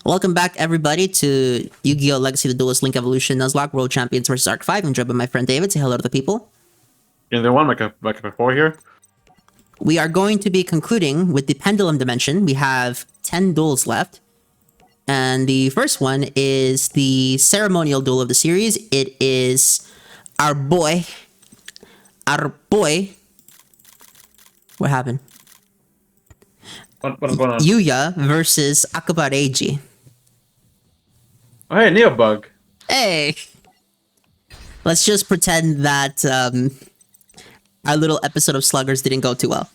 Welcome back, everybody, to Yu-Gi-Oh! Legacy of the Duelist Link Evolution Nuzlocke World Champions vs. Arc 5. I'm joined by my friend David. Say hello to the people. Is there one like a before here? We are going to be concluding with the Pendulum Dimension. We have 10 duels left. And the first one is the ceremonial duel of the series. It is our boy. What happened? What's going on? Yugioh versus Akaba Reiji. Oh, hey, Neobug. Hey! Let's just pretend that our little episode of Sluggers didn't go too well.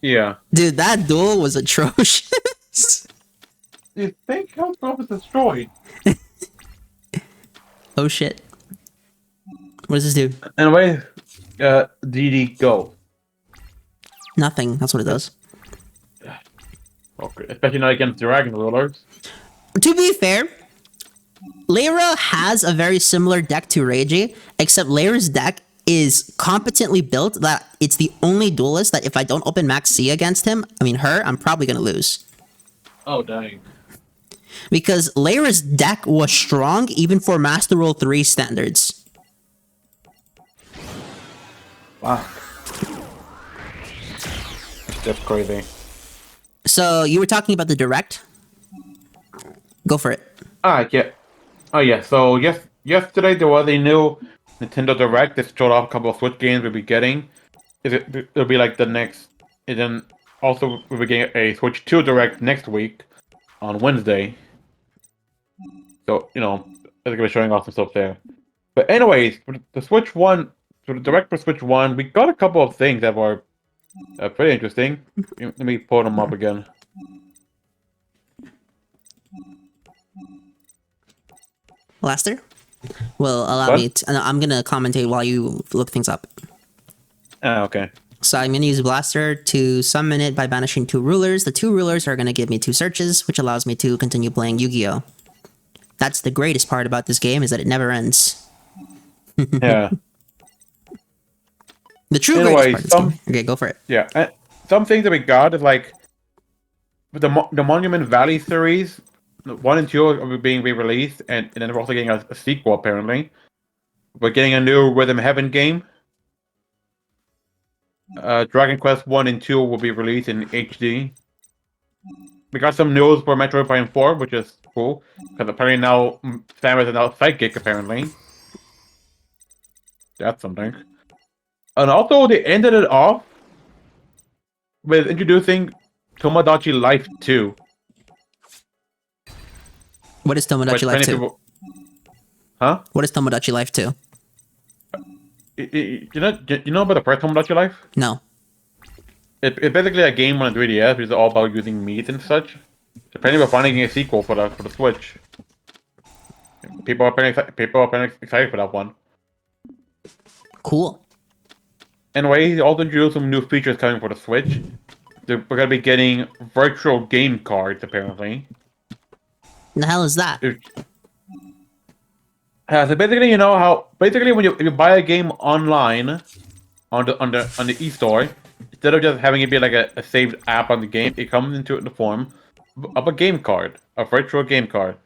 Yeah. Dude, that duel was atrocious. You think how was destroyed? Oh shit. What does this do? Anyway, DD go. Nothing. That's what it does. Okay, especially not against Dragon Rulers. To be fair, Lyra has a very similar deck to Reiji, except Lyra's deck is competently built that it's the only duelist that if I don't open Max C against him, I'm probably gonna lose. Oh dang. Because Lyra's deck was strong even for Master Rule 3 standards. Wow. That's crazy. So, you were talking about the Direct? Go for it. Yeah. Oh yeah. So yesterday there was a new Nintendo Direct that showed off a couple of Switch games we'll be getting. It'll be like the next, and then also we'll be getting a Switch 2 Direct next week on Wednesday. So they're gonna be showing off some stuff there. But anyways, for the Switch One, for the Direct for Switch One, we got a couple of things that were pretty interesting. Let me pull them up again. Blaster will allow me to, I'm gonna commentate while you look things up. Okay. So I'm gonna use Blaster to summon it by banishing 2 rulers. The 2 rulers are gonna give me 2 searches, which allows me to continue playing Yu-Gi-Oh! That's the greatest part about this game, is that it never ends. Yeah. The true greatest part of this game. Okay, go for it. Yeah. Some things that we got is like the Monument Valley series. 1 and 2 are being re-released, and then we're also getting a sequel, apparently. We're getting a new Rhythm Heaven game. Dragon Quest 1 and 2 will be released in HD. We got some news for Metroid Prime 4, which is cool, because apparently now Samus is now Psychic, apparently. That's something. And also, they ended it off with introducing Tomodachi Life 2. What is Tomodachi Life 2? Huh? What is Tomodachi Life 2? You know about the first Tomodachi Life? No. It's basically a game on a 3DS, which is all about using meat and such. Apparently, we're finding a sequel for the Switch. People are apparently excited for that one. Cool. Anyway, he also introduced some new features coming for the Switch. We're gonna be getting virtual game cards, apparently. The hell is that? So basically, when you buy a game online on the e-store, instead of just having it be like a saved app on the game, it comes into the form of a game card, a virtual game card.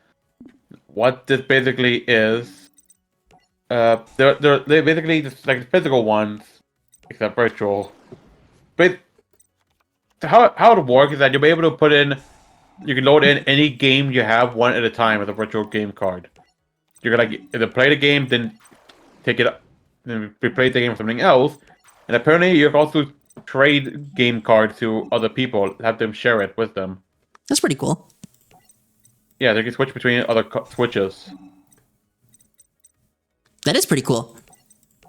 What this basically is, they're basically just like physical ones, except virtual. But how it works is that you'll be able to you can load in any game you have one at a time as a virtual game card. You're gonna either play the game, then take it up, then replay the game with something else. And apparently you can also trade game cards to other people, have them share it with them. That's pretty cool. Yeah, they can switch between other switches. That is pretty cool.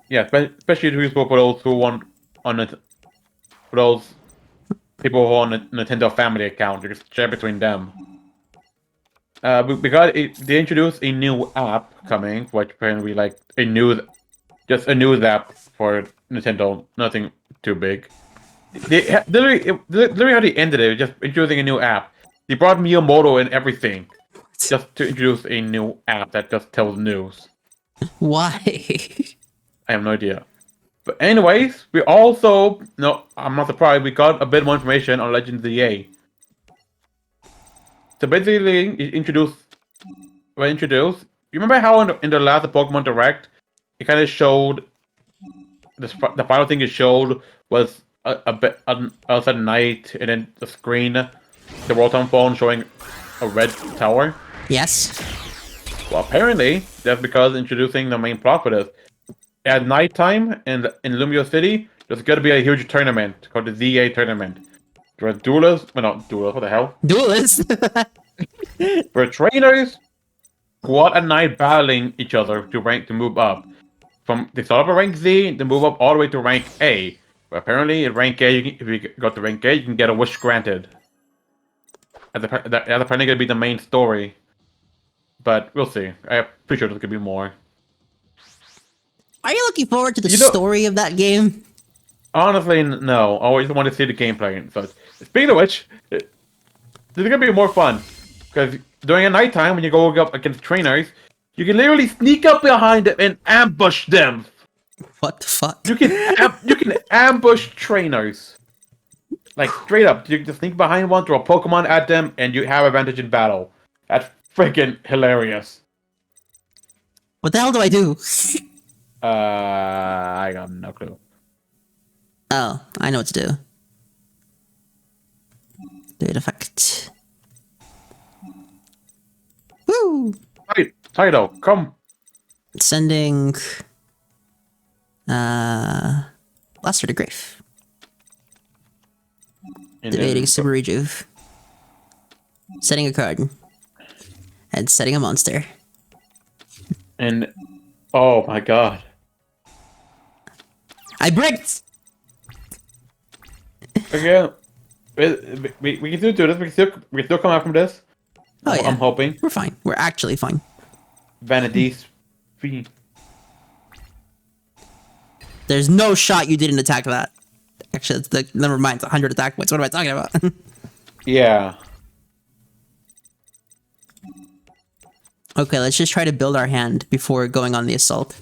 Yeah, especially useful for those who want for those people who own a Nintendo Family account. You can share between them. They introduced a new app coming, which apparently like just a news app for Nintendo. Nothing too big. Literally how they ended it, just introducing a new app. They brought Miyamoto and everything, just to introduce a new app that just tells news. Why? I have no idea. But anyways, we also I'm not surprised. We got a bit more information on Legends ZA. So basically, it introduced. Well, introduced. You remember how in the last Pokemon Direct, it kind of showed the final thing it showed was a bit outside night, and then the screen, the Rotom phone showing a red tower. Yes. Well, apparently that's because introducing the main plot for this. At nighttime in Lumio City, there's going to be a huge tournament called the ZA tournament. There are duelists, well, not duelists, what the hell? Duelist. There are trainers go out at night battling each other to move up. They start up at rank Z, then move up all the way to rank A. But apparently, at rank A, if you got to rank A, you can get a wish granted. That's apparently going to be the main story. But we'll see. I'm pretty sure there's going to be more. Are you looking forward to the story of that game? Honestly, no. I always want to see the gameplay and such. Speaking of which, this is going to be more fun. Because during a nighttime, when you go up against trainers, you can literally sneak up behind them and ambush them. What the fuck? You can ambush trainers. Like, straight up. You can just sneak behind one, throw a Pokemon at them, and you have advantage in battle. That's freaking hilarious. What the hell do I do? I got no clue. Oh, I know what to do. Do it effect. Woo! Right, Taito, come. Sending Blaster to Grave. Debating Super Rejuve. Setting a card. And setting a monster. And oh my god. I bricked! Okay. We can still do this. We can still come out from this. Oh, yeah. I'm hoping. We're fine. We're actually fine. Vanity's free. There's no shot you didn't attack that. Actually, never mind. It's 100 attack points. What am I talking about? Yeah. Okay, let's just try to build our hand before going on the assault.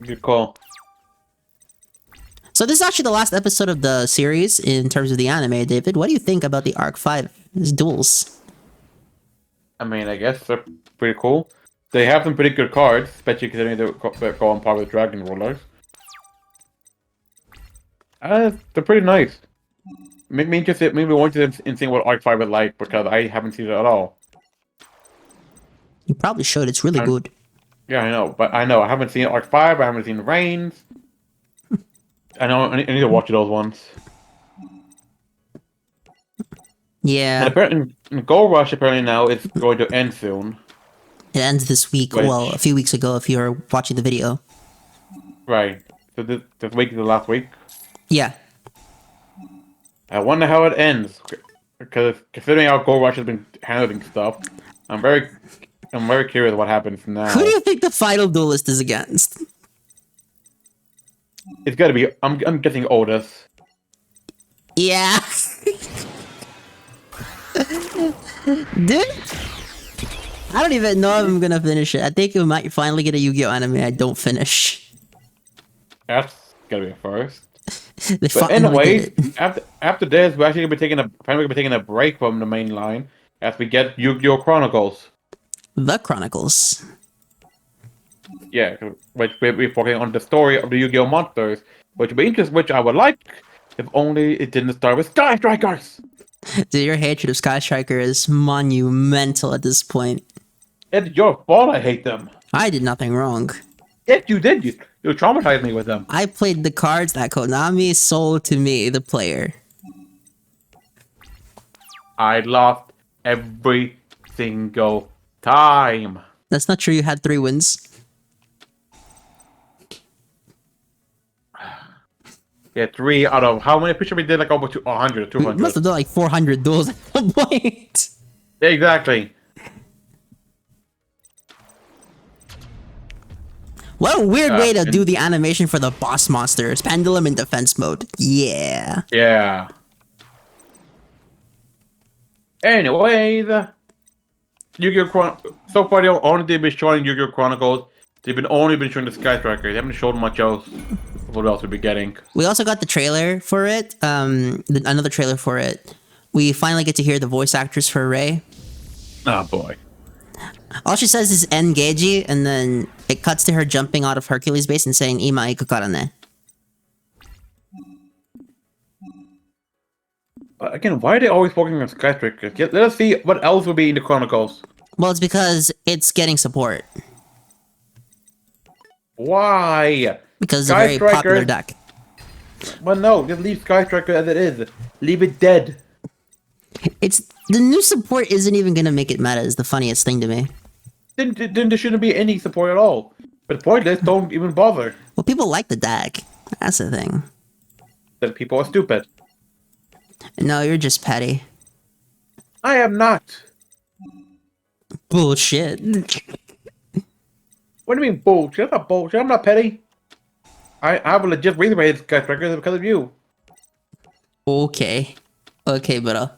Good call. So this is actually the last episode of the series in terms of the anime, David. What do you think about the Arc 5 duels? I mean, I guess they're pretty cool. They have some pretty good cards, especially considering they're go on par with Dragon Rollers. They're pretty nice. Make me interested. Maybe more interested in seeing what Arc 5 is like, because I haven't seen it at all. You probably should. It's really good. Yeah, I know, but I haven't seen Arc 5. I haven't seen Reigns. I know. I need to watch those ones. Yeah. And apparently, Gold Rush apparently now is going to end soon. It ends this week. Well, a few weeks ago, if you were watching the video. Right. So this week is the last week. Yeah. I wonder how it ends, because considering how Gold Rush has been handling stuff, I'm very curious what happens now. Who do you think the final duelist is against? It's gotta be. I'm guessing Otis. Yeah. Dude, I don't even know if I'm gonna finish it. I think we might finally get a Yu-Gi-Oh anime I don't finish. That's gotta be a first. But anyway, after this, we're actually gonna be taking a break from the main line as we get Yu-Gi-Oh Chronicles. The Chronicles. Yeah, which we're focusing on the story of the Yu-Gi-Oh monsters, which I would like if only it didn't start with Sky Strikers. Dude, your hatred of Sky Striker is monumental at this point. It's your fault I hate them. I did nothing wrong. Yes, you did. You traumatized me with them. I played the cards that Konami sold to me, the player. I lost every single time. That's not true. You had 3 wins. Yeah, 3 out of how many? Picture we did like over 100 or 200. We must have done like 400 duels at some point. Exactly. What a weird way to do the animation for the boss monsters. Pendulum in defense mode. Yeah. Yeah. Anyway, Yu-Gi-Oh! So far, they've been showing Yu-Gi-Oh! Chronicles. They've only been showing the Sky Tracker. They haven't shown much else. What else we'll be getting? We also got the trailer for it. Another trailer for it, we finally get to hear the voice actress for Rei. Oh boy. All she says is "Engeji," and then it cuts to her jumping out of Hercules base and saying "Ima ikukarane." Again, why are they always focusing on skyscrapers? Let us see what else will be in the Chronicles. Well, it's because it's getting support. Why? Because it's a very popular Skystriker- deck. Well, no, just leave Skystriker as it is. Leave it dead. It's the new support isn't even gonna make it meta. Is the funniest thing to me. Then there shouldn't be any support at all. But pointless, don't even bother. Well, people like the deck. That's the thing. That people are stupid. No, you're just petty. I am not. Bullshit. What do you mean bullshit? I'm not bullshit. I'm not petty. I have a legit reason why I hate Skyscraper because of you. Okay. Okay, bro.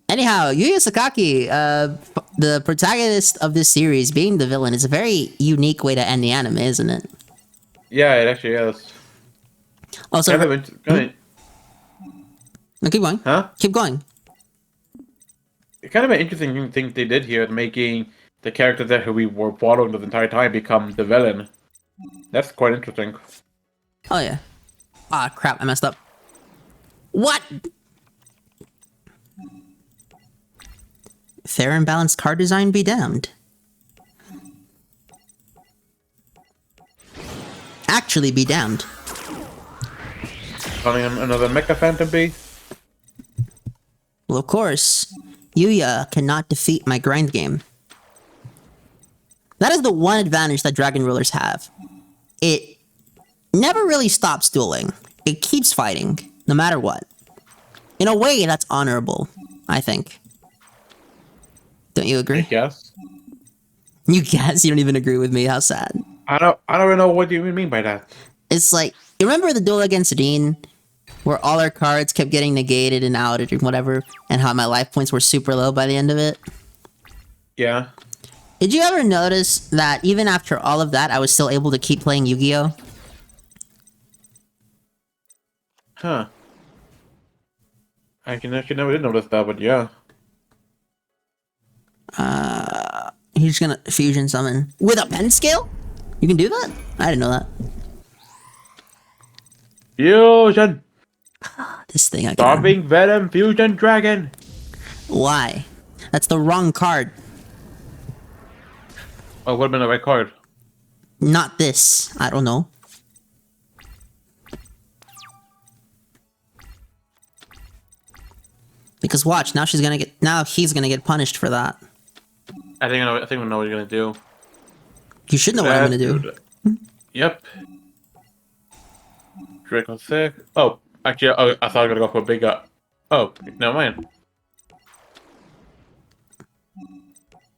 Anyhow, Yuya Sakaki, the protagonist of this series, being the villain, is a very unique way to end the anime, isn't it? Yeah, it actually is. Also, no, keep going. Huh? Keep going. It's kind of an interesting thing they did here, making the character that who we were following the entire time become the villain. That's quite interesting. Oh yeah. Ah, crap! I messed up. What? Fair and balanced card design be damned. Actually be damned. Calling another Mecha Phantom Beast. Well, of course, Yuya cannot defeat my grind game. That is the one advantage that Dragon Rulers have. It never really stops dueling. It keeps fighting, no matter what. In a way, that's honorable, I think. Don't you agree? Yes. You guess you don't even agree with me. How sad. I don't even know what you mean by that. It's like, you remember the duel against Dean, where all our cards kept getting negated and outed and whatever, and how my life points were super low by the end of it? Yeah. Did you ever notice that even after all of that, I was still able to keep playing Yu-Gi-Oh? Huh. I actually never did notice that, but yeah. He's gonna fusion summon with a pen scale? You can do that? I didn't know that. Fusion! This thing I can. Starving Venom Fusion Dragon! Why? That's the wrong card. Oh, would have been the right card. Not this. I don't know. Because watch, now he's gonna get punished for that. I think we know what you're gonna do. You should know what I'm gonna do. Yep. Draco 6. Oh, actually, I thought I was gonna go for a big. Oh, never mind.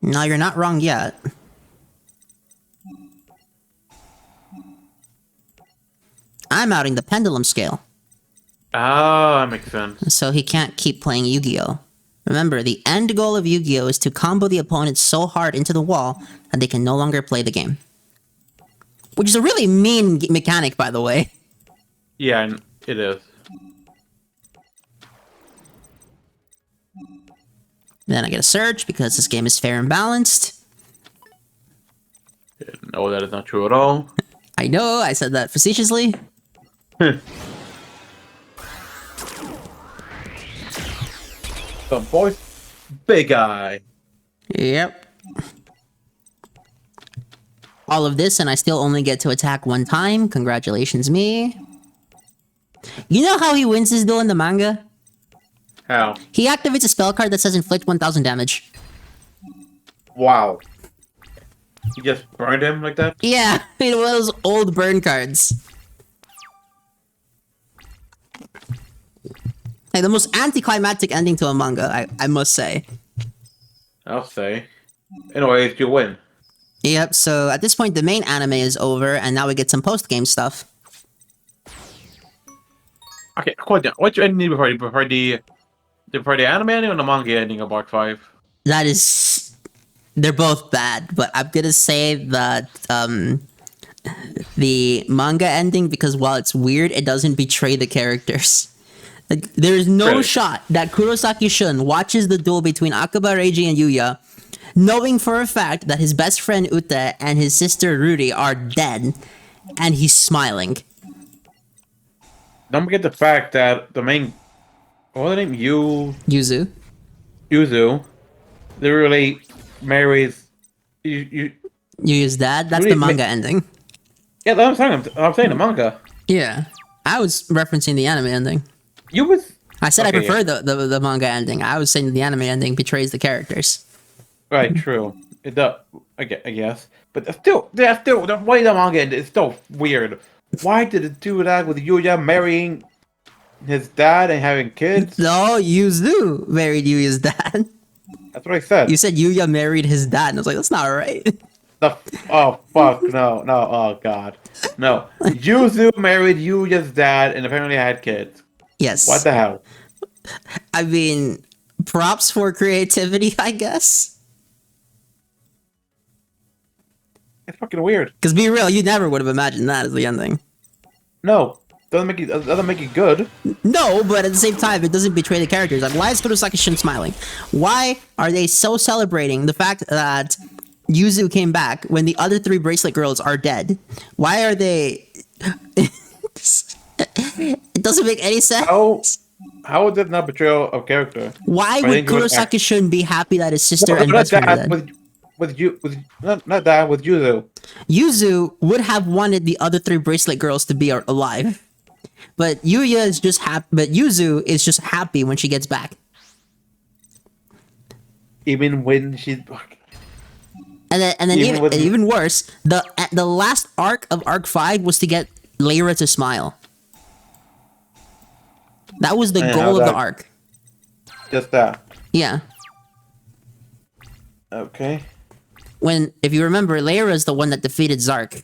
No, you're not wrong yet. I'm outing the pendulum scale, Ah, that makes sense. so he can't keep playing Yu-Gi-Oh! Remember, the end goal of Yu-Gi-Oh! Is to combo the opponent so hard into the wall that they can no longer play the game. Which is a really mean mechanic, by the way. Yeah, it is. Then I get a search because this game is fair and balanced. No, that is not true at all. I know, I said that facetiously. Some boys, big eye. Yep. All of this, and I still only get to attack one time. Congratulations, me. You know how he wins this duel in the manga? How? He activates a spell card that says inflict 1000 damage. Wow. You just burned him like that? Yeah, one of those old burn cards. Like the most anticlimactic ending to a manga, I must say. I'll say. Anyways, you win. Yep, so at this point the main anime is over, and now we get some post-game stuff. Okay, quiet down. What you ending before the anime ending or the manga ending of Arc 5? That is... They're both bad, but I'm gonna say that, the manga ending because while it's weird, it doesn't betray the characters. Like, there's no Really? shot that Kurosaki Shun watches the duel between Akaba, Reiji, and Yugioh, knowing for a fact that his best friend Uta and his sister Ruri are dead, and he's smiling. Don't forget the fact that the main, what was the name? Yuzu. Yuzu, literally marries. Yuzu's dad? That's Really the manga ending. Yeah, that's what I'm saying. I'm saying the manga. Yeah. I was referencing the anime ending. You was. I said Okay, I prefer the manga ending. I was saying the anime ending betrays the characters. Right, true. It does. I guess. But still, the way the manga ended is still weird. Why did it do that with Yuya marrying his dad and having kids? No, Yuzu married Yuya's dad. That's what I said. You said Yuya married his dad, and I was like, that's not right. Oh, fuck. No. Oh, God. No. Yuzu married Yuya's dad and apparently had kids. Yes. What the hell? I mean, props for creativity, I guess. It's fucking weird. Because be real, you never would have imagined that as the ending. No. Doesn't make it good. No, but at the same time, it doesn't betray the characters. Like, why is Kurosaki Shin smiling? Why are they so celebrating the fact that Yuzu came back when the other 3 bracelet girls are dead? Why are they... It doesn't make any sense. How is that not betrayal of character? Why would Kurosaki Shun be happy that his sister and best friend are dead? With Yuzu. Yuzu would have wanted the other 3 bracelet girls to be alive, but Yuya is just happy. But Yuzu is just happy when she gets back. Even when she's. And then even worse, the last arc of Arc 5 was to get Lyra to smile. That was the goal of the arc. Just that. Yeah. Okay. When, if you remember, Lyra is the one that defeated Zark.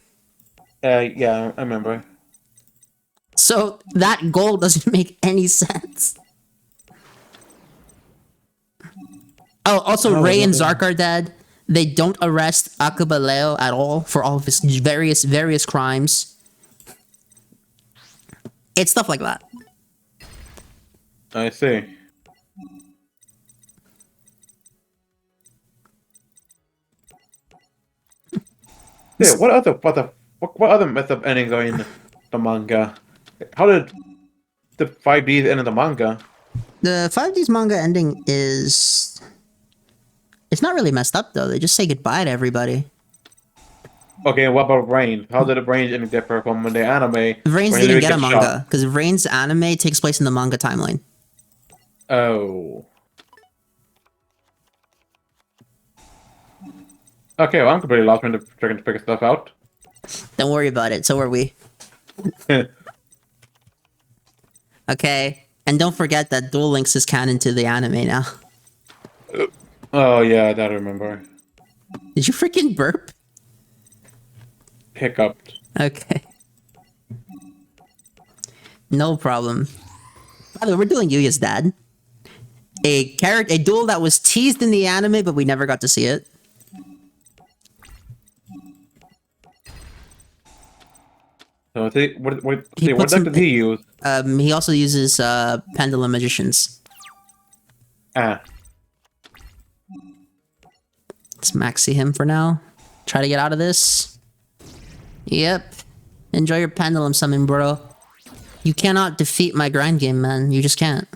Yeah, I remember. So that goal doesn't make any sense. Oh, also, Rei and Zark are dead. They don't arrest Akaba Leo at all for all of his various crimes. It's stuff like that. I see. Yeah, what other method endings are in the manga? How did the 5Ds end in the manga? The 5D's manga ending is... It's not really messed up, though. They just say goodbye to everybody. Okay, what about Rain? How did the Rain ending differ from the anime? Rain's didn't get a manga, because Rain's anime takes place in the manga timeline. Oh. Okay, well, I'm completely lost when they're trying to figure stuff out. Don't worry about it, so are we. Okay, and don't forget that Duel Links is canon to the anime now. Oh, yeah, that I remember. Did you freaking burp? Hiccuped. Okay. No problem. By the way, we're doing Yuya's dad. A duel that was teased in the anime, but we never got to see it. So what deck did he use? He also uses Pendulum Magicians. Ah. Let's maxi him for now. Try to get out of this. Yep. Enjoy your Pendulum summon, bro. You cannot defeat my grind game, man. You just can't.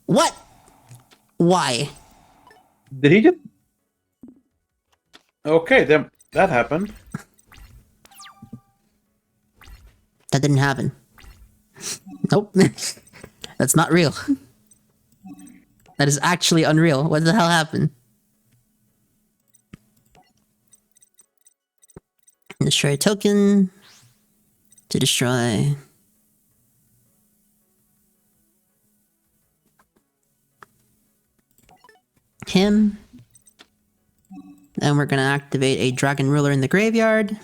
What? Why? Did he just... Okay, then that happened. That didn't happen. Nope. That's not real. That is actually unreal. What the hell happened? Destroy a token to destroy. Him. And we're gonna activate a Dragon Ruler in the graveyard.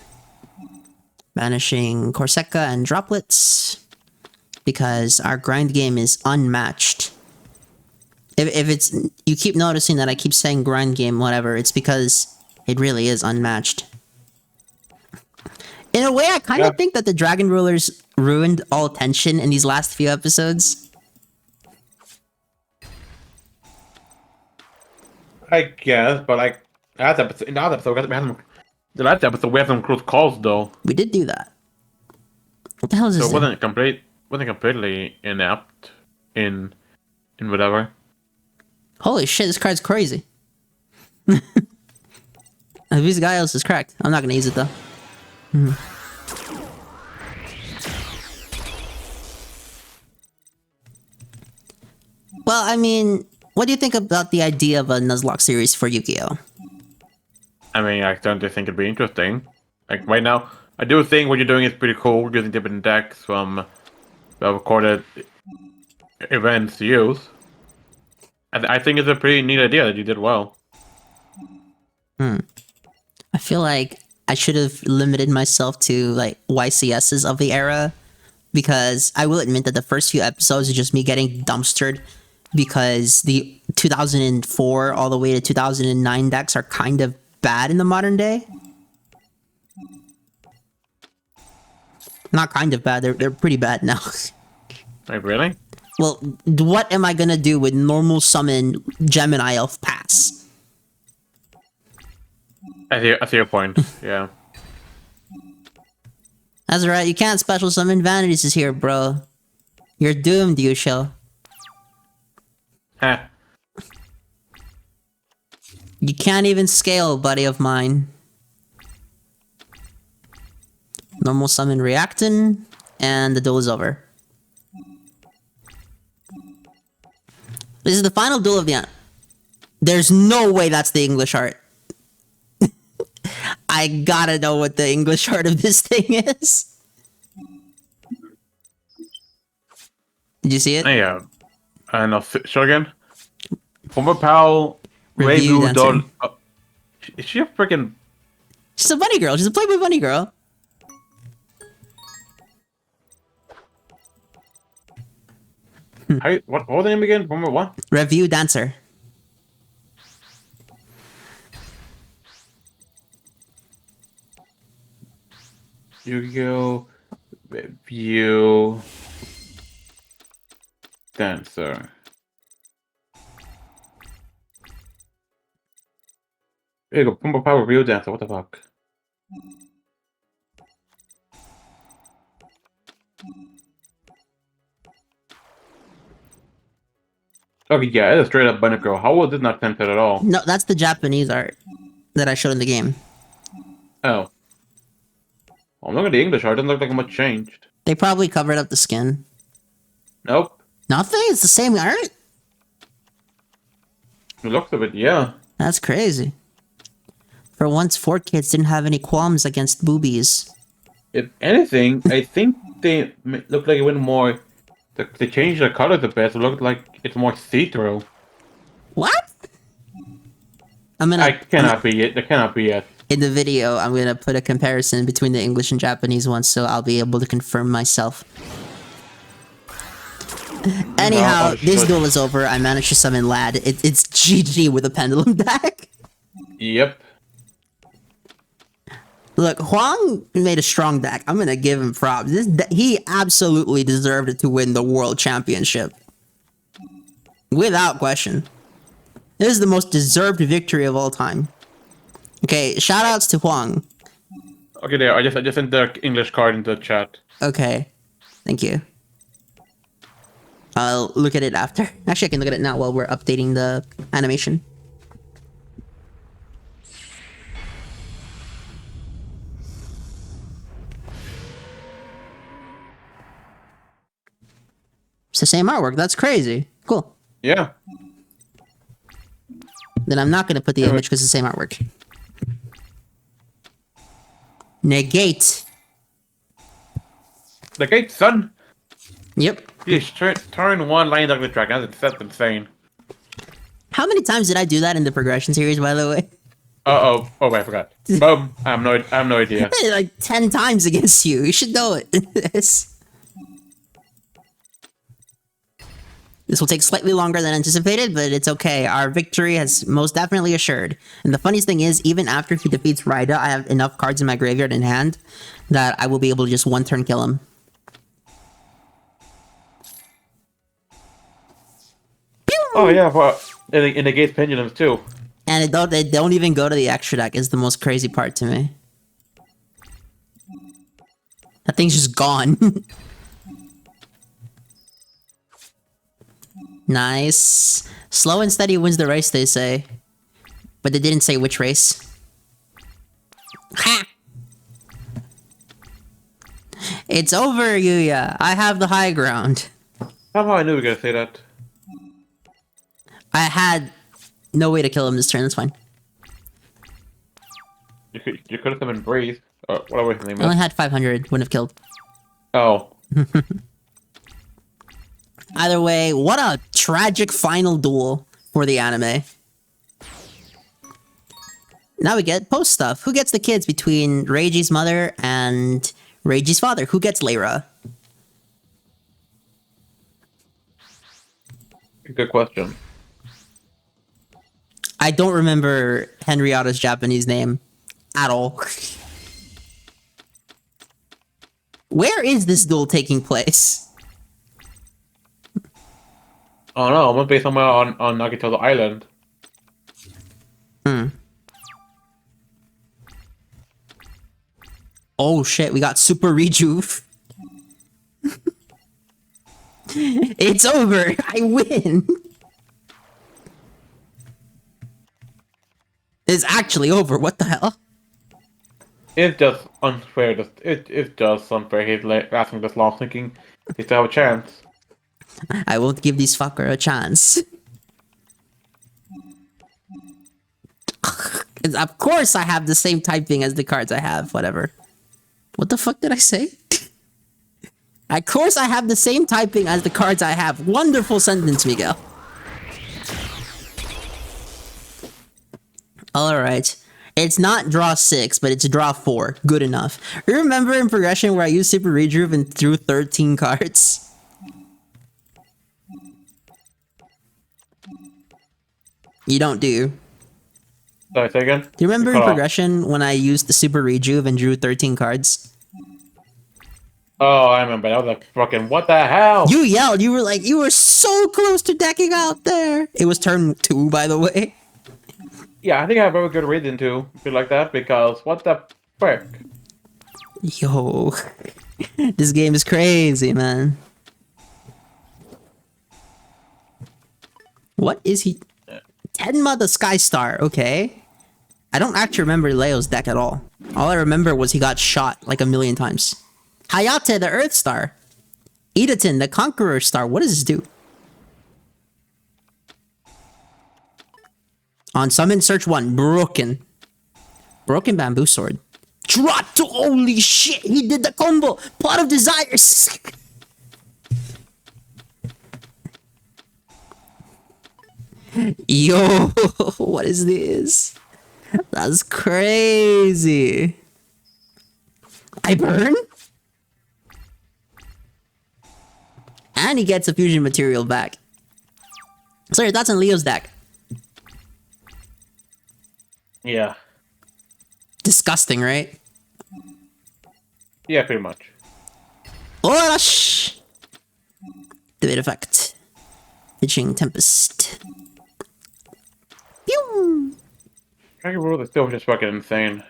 Banishing Corsica and Droplets. Because our grind game is unmatched. If it's... You keep noticing that I keep saying grind game, whatever. It's because it really is unmatched. a way, I kind of Yeah. think that the Dragon Rulers ruined all tension in these last few episodes. I guess, but like last episode, in the last episode, the last episode we had some close calls though, We did do that. What the hell is so this it thing? wasn't completely inept in whatever. Holy shit, this card's crazy. These Giles is cracked. I'm not gonna use it though. Well, I mean, what do you think about the idea of a Nuzlocke series for Yugioh? I mean, I don't think it'd be interesting. Like right now, I do think what you're doing is pretty cool, using different decks from the recorded events to use. I think it's a pretty neat idea that you did well. I feel like I should have limited myself to like YCSs of the era, because I will admit that the first few episodes is just me getting dumpstered because the 2004 all the way to 2009 decks are kind of bad in the modern day. Not kind of bad, they're pretty bad now. Like really? Well, what am I gonna do with normal summon Gemini Elf Pass? I see your point. Yeah. That's right, you can't special summon Vanities is here, bro. You're doomed, Yugioh. Heh. You can't even scale, buddy of mine. Normal summon Reactin, and the duel is over. This is the final duel of the... There's no way that's the English art. I gotta know what the English art of this thing is. Did you see it? Yeah. And I'll show again. Former pal Review Review dancer. Is she a freaking? She's a bunny girl. She's a Playboy bunny girl. What was the name again? Former what? Review dancer. Yugioh Review Dancer. There you go. Former pal Review Dancer. What the fuck? Okay, yeah, it's a straight up bunny girl. How was it not tempted at all? No, that's the Japanese art that I showed in the game. Oh. Well, look at the English art. Doesn't look like much changed. They probably covered up the skin. Nope. Nothing? It's the same art? The looks of it, yeah. That's crazy. For once, 4Kids didn't have any qualms against boobies. If anything, I think they look like it went more. They changed the colors a bit. So it looked like it's more see-through. What? I'm gonna... I cannot be it. That cannot be it. In the video, I'm gonna put a comparison between the English and Japanese ones, so I'll be able to confirm myself. Anyhow, this duel is over. I managed to summon Lad. It's GG with a pendulum deck. Yep. Look, Huang made a strong deck. I'm gonna give him props. He absolutely deserved it to win the world championship. Without question. This is the most deserved victory of all time. Okay, shoutouts to Huang. Okay, there. I just sent the English card into the chat. Okay, thank you. I'll look at it after. Actually, I can look at it now while we're updating the animation. It's the same artwork. That's crazy. Cool. Yeah. Then I'm not gonna put the image because it's the same artwork. Negate. The gate, son. Yep. Jeez, turn one line up the dragon. That's insane. How many times did I do that in the progression series, by the way? Oh, wait, I forgot. Boom. I have no idea. Like 10 times against you. You should know it. This will take slightly longer than anticipated, but it's okay. Our victory has most definitely assured. And the funniest thing is, even after he defeats Raida, I have enough cards in my graveyard in hand that I will be able to just one turn kill him. Oh yeah, but it negates pendulums too. And they don't even go to the extra deck is the most crazy part to me. That thing's just gone. Nice. Slow and steady wins the race, they say. But they didn't say which race. Ha! It's over, Yuya. I have the high ground. Somehow I knew we were gonna say that. I had no way to kill him this turn, that's fine. You could have come and breathe. Or whatever his name I only is. had 500, wouldn't have killed. Oh. Either way, what a tragic final duel for the anime. Now we get post stuff. Who gets the kids between Reiji's mother and Reiji's father? Who gets Leira? Good question. I don't remember Henrietta's Japanese name at all. Where is this duel taking place? Oh no, it must be somewhere on Nagito's island. Oh shit, we got Super Rejuve. It's over. I win. It's actually over. What the hell? It's just unfair. It's just unfair. He's lasting this long, thinking he still have a chance. I won't give these fucker a chance. Of course I have the same typing as the cards I have. Whatever. What the fuck did I say? Of course I have the same typing as the cards I have. Wonderful sentence, Miguel. Alright. It's not draw 6, but it's draw 4. Good enough. Remember in progression where I used Super Rejuve and threw 13 cards? You don't do. Sorry, say again? Do you remember in Cut off. progression when I used the Super Rejuve and drew 13 cards? Oh, I remember. That was like fucking what the hell? You yelled. You were like, you were so close to decking out there. It was turn 2, by the way. Yeah, I think I have a very good reason to feel like that because what the frick? Yo. This game is crazy, man. What is he? Tenma the Sky Star, okay. I don't actually remember Leo's deck at all. All I remember was he got shot like a million times. Hayate the Earth Star. Idaten the Conqueror Star. What does this do? On Summon Search 1, Broken. Broken Bamboo Sword. Drop to holy shit! He did the combo! Pot of Desires! Yo, what is this? That's crazy. I burn? And he gets a fusion material back. So your thoughts on Leo's deck? Yeah. Disgusting, right? Yeah, pretty much. Rush! Debate effect. Pitching Tempest. Pew! Dragon Rule is still just fucking insane.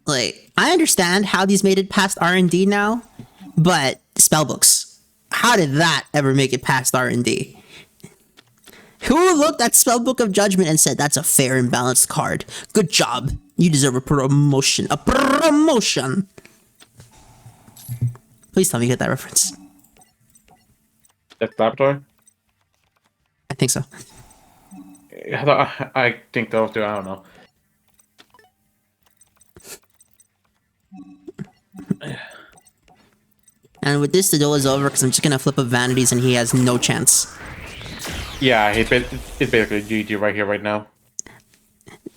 Like, I understand how these made it past R&D now, but spellbooks. How did that ever make it past R&D? Who looked at Spellbook of Judgment and said, that's a fair and balanced card. Good job. You deserve a promotion. A promotion! Please tell me you get that reference. That's laboratory? I think so. I think those two, I don't know. And with this, the duel is over because I'm just gonna flip up Vanities and he has no chance. Yeah, it's basically GG right here, right now.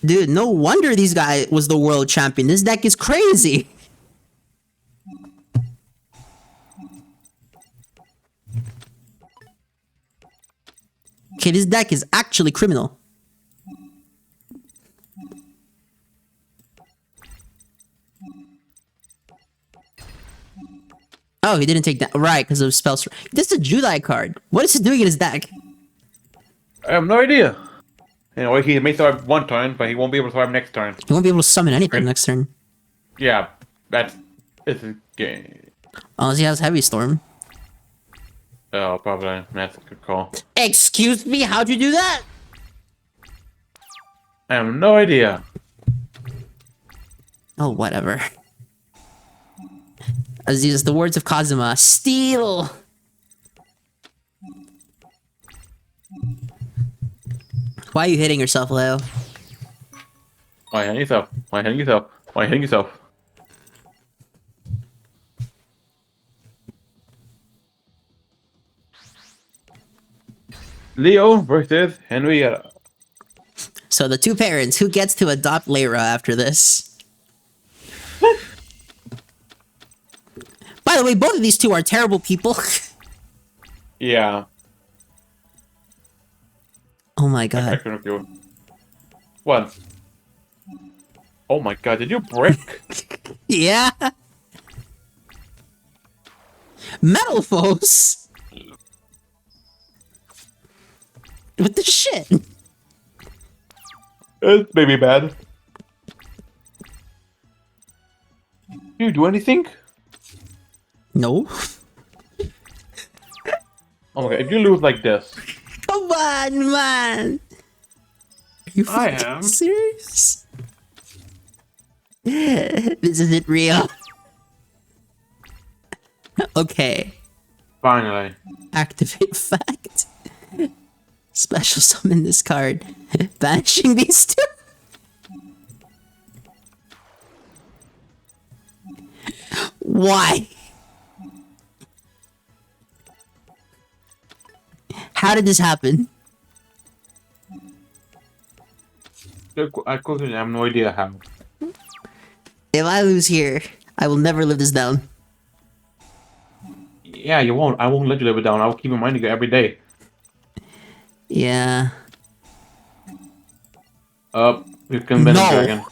Dude, no wonder this guy was the world champion. This deck is crazy. Okay, this deck is actually criminal. Oh, he didn't take that. Right, because of spells. This is a Judai card. What is he doing in his deck? I have no idea. Anyway, he may survive one turn, but he won't be able to survive next turn. He won't be able to summon anything next turn. Yeah, that's it's a game. Unless he has Heavy Storm. Oh, probably. That's a good call. Excuse me, how'd you do that? I have no idea. Oh, whatever. As these the words of Kazuma, steal! Why are you hitting yourself, Leo? Why hitting yourself? Why hitting yourself? Why hitting yourself? Leo versus Henrietta. So the two parents, who gets to adopt Lyra after this? By the way, both of these two are terrible people. Yeah. Oh my I god. couldn't do it. What? Oh my god, did you brick? Yeah. Metalphos. What the shit? It's maybe bad. Do you do anything? No. Oh my god, if you lose like this. Come on, man. Are you I fucking am. serious? This isn't real. Okay. Finally. Activate fact. Special summon this card. Banishing these two. Why? How did this happen? I quickly have no idea how. If I lose here, I will never live this down. Yeah, you won't. I won't let you live it down. I will keep reminding you every day. Yeah. You can bend No. a dragon.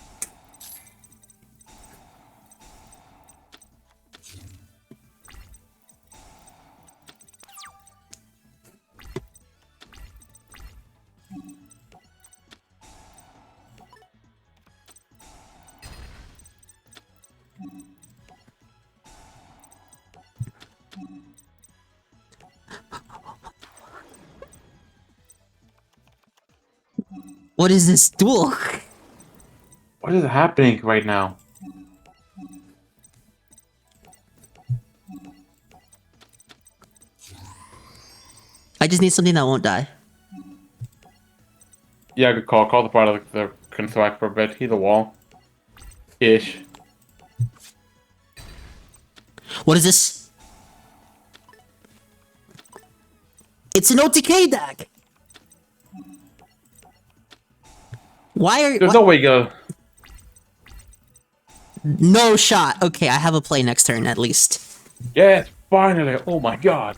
What is this duel? What is happening right now? I just need something that won't die. Yeah, good call. Call the part of the construct for a bit. He's a wall. Ish. What is this? It's an OTK deck! Why are There's no way you go. No shot. Okay, I have a play next turn at least. Yes, finally. Oh my god.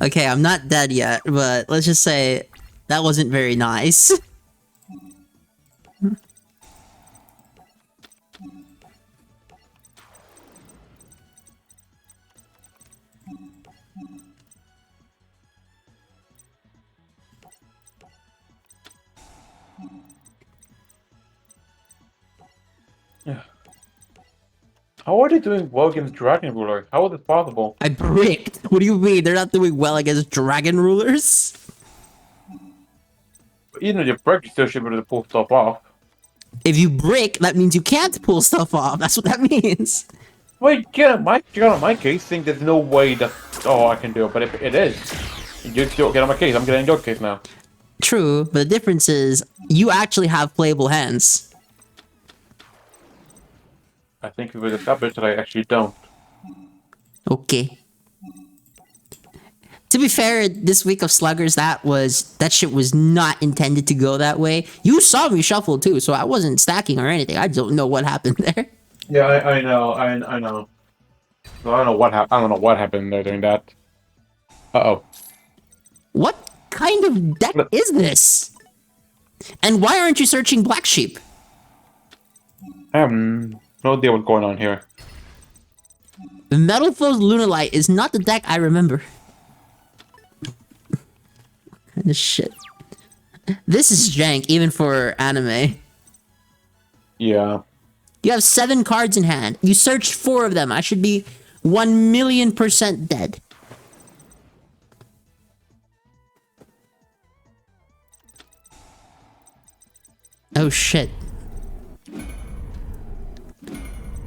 Okay, I'm not dead yet, but let's just say that wasn't very nice. How are they doing well against Dragon Ruler? How is this possible? I bricked. What do you mean? They're not doing well against dragon rulers? Even if you break, you still should be able to pull stuff off. If you brick, that means you can't pull stuff off. That's what that means. Wait, get on my case. Think there's no way that's all I can do. But if it is, you still get on my case. I'm getting your case now. True, but the difference is you actually have playable hands. I think we will establish that I actually don't. Okay. To be fair, this week of Sluggers, that shit was not intended to go that way. You saw me shuffle too, so I wasn't stacking or anything. I don't know what happened there. Yeah, I know. So I don't know what I don't know what happened there during that. Uh-oh. What kind of deck is this? And why aren't you searching Black Sheep? I have No idea what's going on here. The Metal Foes Lunalight is not the deck I remember. Kind of shit. This is jank, even for anime. Yeah. You have 7 cards in hand. You searched 4 of them. I should be 1,000,000% dead. Oh shit.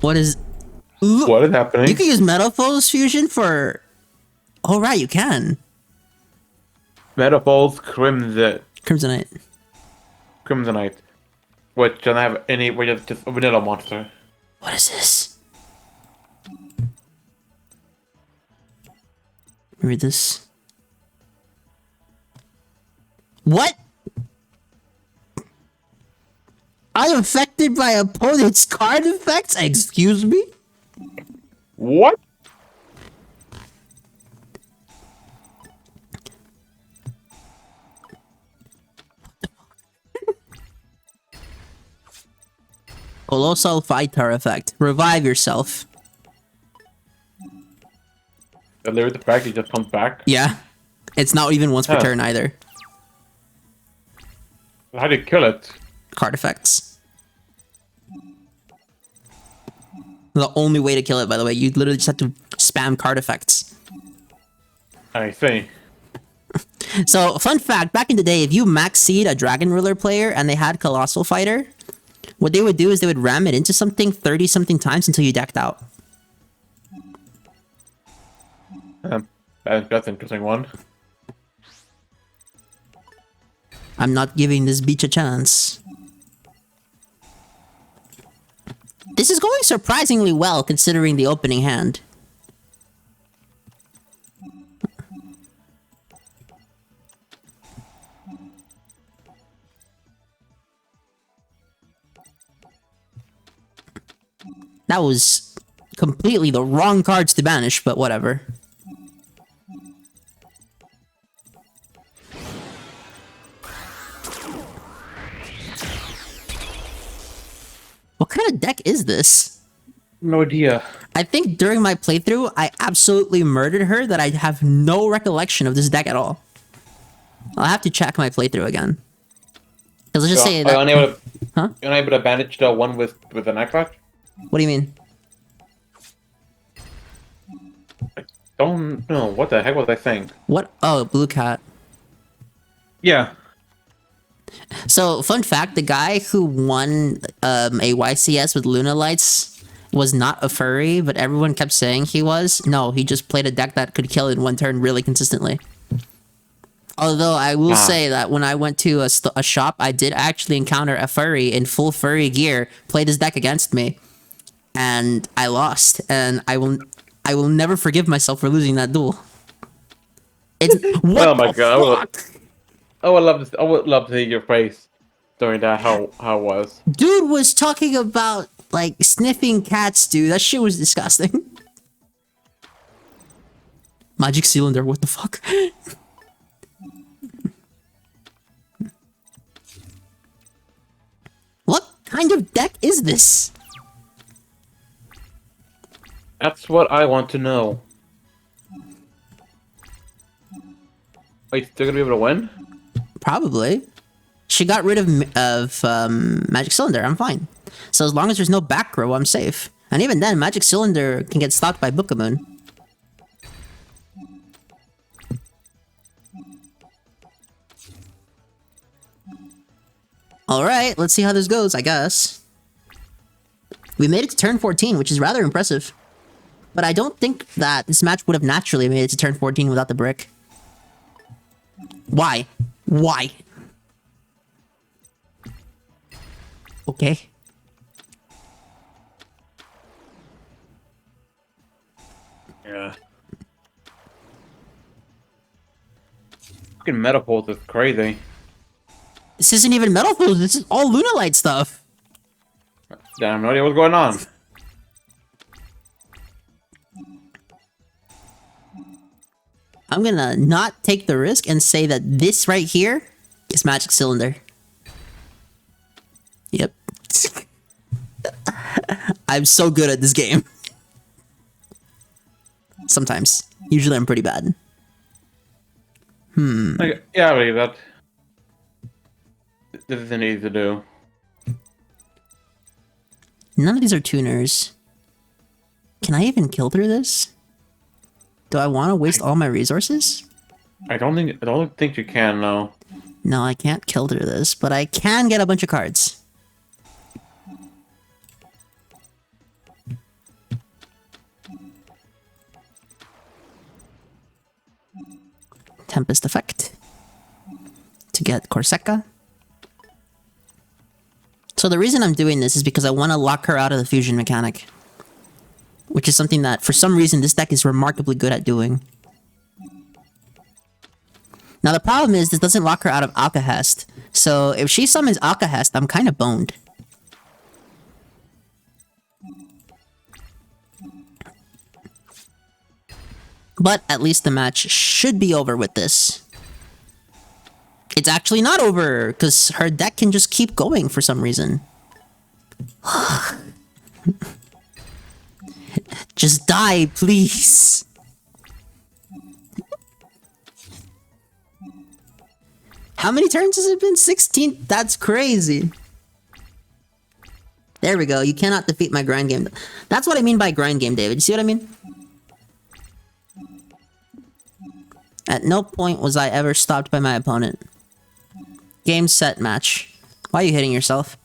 What is... What is happening? You can use Metal Foes Fusion for... Oh right, you can. Metaphors Crimson. Crimsonite. Which doesn't have any... Which is just a vanilla monster. What is this? Read this. What? I'm affected by opponent's card effects? Excuse me? What? Colossal Fighter effect. Revive yourself. The lyric, the fact he just comes back. Yeah. It's not even once per Huh. turn either. How do you kill it? Card effects. The only way to kill it, by the way. You literally just have to spam card effects. I see. So, fun fact, back in the day, if you max seed a Dragon Ruler player and they had Colossal Fighter, what they would do is they would ram it into something 30-something times until you decked out. That's an interesting one. I'm not giving this beach a chance. This is going surprisingly well considering the opening hand. That was completely the wrong cards to banish, but whatever. What kind of deck is this? No idea. I think during my playthrough, I absolutely murdered her that I have no recollection of this deck at all. I'll have to check my playthrough again. Because let's just say that... You're unable to bandage the one with the knife clutch? What do you mean? I don't know. What the heck was I saying? What? Oh, Blue Cat. Yeah. So, fun fact, the guy who won a YCS with Luna Lights was not a furry, but everyone kept saying he was. No, he just played a deck that could kill in one turn really consistently. Although, I will say that when I went to a shop, I did actually encounter a furry in full furry gear, played his deck against me, and I lost. And I will never forgive myself for losing that duel. It's... What Oh my god. fuck? I would love to see your face during that. How it was. Dude was talking about, like, sniffing cats, dude. That shit was disgusting. Magic Cylinder, what the fuck? What kind of deck is this? That's what I want to know. Are you still gonna be able to win? Probably. She got rid of Magic Cylinder, I'm fine. So as long as there's no back row, I'm safe. And even then, Magic Cylinder can get stopped by Book of Moon. Alright, let's see how this goes, I guess. We made it to turn 14, which is rather impressive. But I don't think that this match would have naturally made it to turn 14 without the brick. Why? Why? Okay. Yeah. Fucking Metapult is crazy. This isn't even Metal Foes, this is all Lunalight stuff. Damn, no idea what's going on. I'm gonna not take the risk and say that this right here is Magic Cylinder. Yep. I'm so good at this game. Sometimes. Usually I'm pretty bad. Like, yeah, I believe that. This isn't easy to do. None of these are tuners. Can I even kill through this? Do I want to waste all my resources? I don't think you can, no. No, I can't kill through this, but I can get a bunch of cards. Tempest effect. To get Corsica. So the reason I'm doing this is because I want to lock her out of the fusion mechanic. Which is something that, for some reason, this deck is remarkably good at doing. Now the problem is, this doesn't lock her out of Alcahest. So if she summons Alcahest, I'm kind of boned. But at least the match should be over with this. It's actually not over, because her deck can just keep going for some reason. Just die, please. How many turns has it been? 16? That's crazy. There we go. You cannot defeat my grind game. That's what I mean by grind game, David. You see what I mean? At no point was I ever stopped by my opponent. Game, set, match. Why are you hitting yourself?